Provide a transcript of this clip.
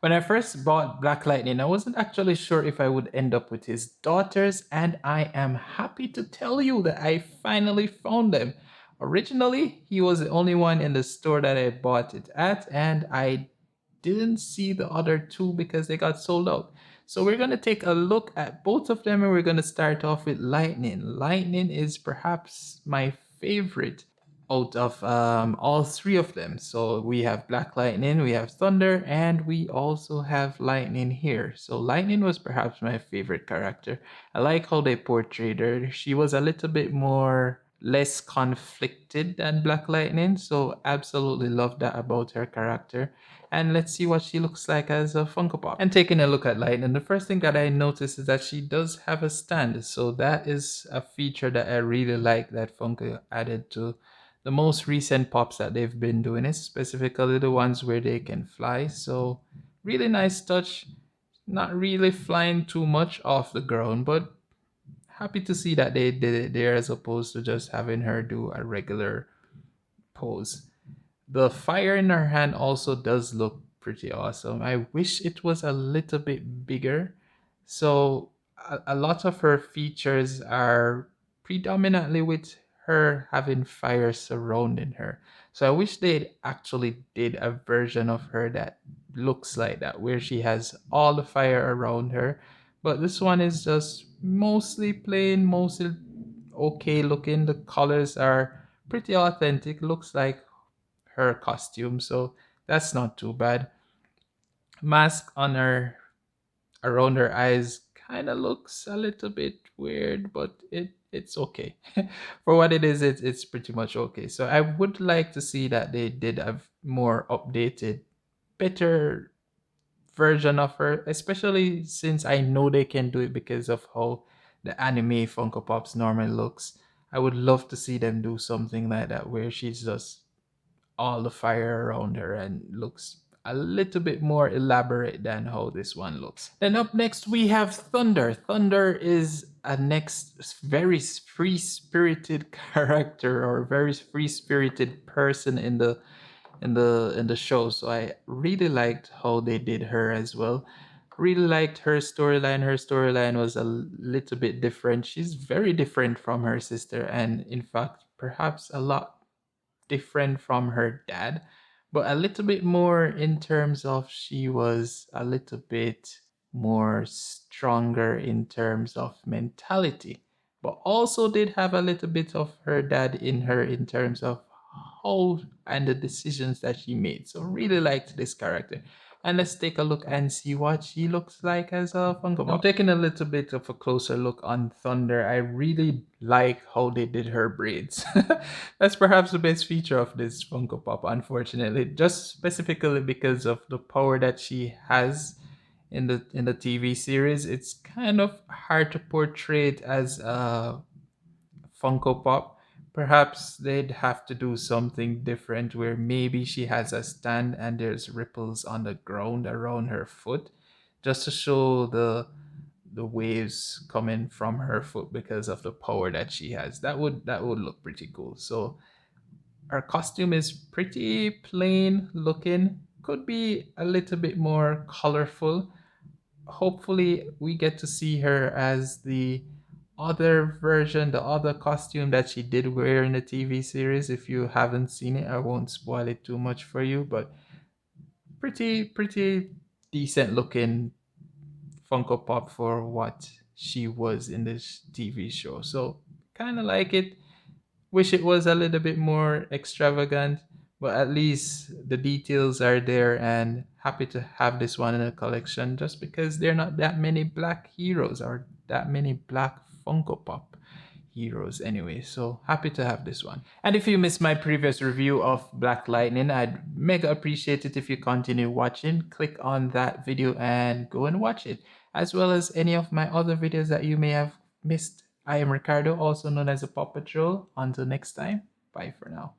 When I first bought Black Lightning, I wasn't actually sure if I would end up with his daughters, and I am happy to tell you that I finally found them. Originally, he was the only one in the store that I bought it at, and I didn't see the other two because they got sold out. So we're going to take a look at both of them, and we're going to start off with Lightning. Lightning is perhaps my favorite out of all three of them. So we have Black Lightning, we have Thunder, and we also have Lightning here. So Lightning was perhaps my favorite character. I like how they portrayed her. She was a little bit more less conflicted than Black Lightning, so absolutely love that about her character. And let's see what she looks like as a Funko Pop. And taking a look at Lightning, the first thing that I noticed is that she does have a stand. So that is a feature that I really like that Funko added to the most recent pops that they've been doing, is specifically the ones where they can fly. So really nice touch. Not really flying too much off the ground, but happy to see that they did it there as opposed to just having her do a regular pose. The fire in her hand also does look pretty awesome. I wish it was a little bit bigger. So a lot of her features are predominantly with her having fire surrounding her. So I wish they actually did a version of her that looks like that, where she has all the fire around her. But this one is just mostly plain, mostly okay looking. The colors are pretty authentic. Looks like her costume, so that's not too bad. Mask on her around her eyes kind of looks a little bit weird, but it's okay. For what it is, it's pretty much okay. So I would like to see that they did a more updated, better version of her, especially since I know they can do it because of how the anime Funko Pops normally looks. I would love to see them do something like that where she's just all the fire around her and looks a little bit more elaborate than how this one looks. Then up next we have Thunder. Thunder is a next very free-spirited character, or very free-spirited person in the show. So I really liked how they did her as well. Really liked her storyline. Her storyline was a little bit different. She's very different from her sister, and in fact perhaps a lot different from her dad, but a little bit more in terms of she was a little bit more stronger in terms of mentality, but also did have a little bit of her dad in her in terms of how and the decisions that she made. So really liked this character. And let's take a look and see what she looks like as a Funko Pop. Now, taking a little bit of a closer look on Thunder, I really like how they did her braids. That's perhaps the best feature of this Funko Pop, unfortunately, just specifically because of the power that she has in the TV series. It's kind of hard to portray it as a Funko Pop. Perhaps they'd have to do something different where maybe she has a stand and there's ripples on the ground around her foot, just to show the waves coming from her foot because of the power that she has. That would look pretty cool. So her costume is pretty plain looking. Could be a little bit more colorful. Hopefully we get to see her as the other version, the other costume that she did wear in the TV series. If you haven't seen it, I won't spoil it too much for you, but pretty decent looking Funko Pop for what she was in this TV show. So kind of like it. Wish it was a little bit more extravagant, but at least the details are there, and happy to have this one in a collection just because there are not that many black heroes or that many black Funko Pop heroes anyway. So happy to have this one. And if you missed my previous review of Black Lightning, I'd mega appreciate it if you continue watching. Click on that video and go and watch it, as well as any of my other videos that you may have missed. I am Ricardo, also known as a Paw Patrol. Until next time, bye for now.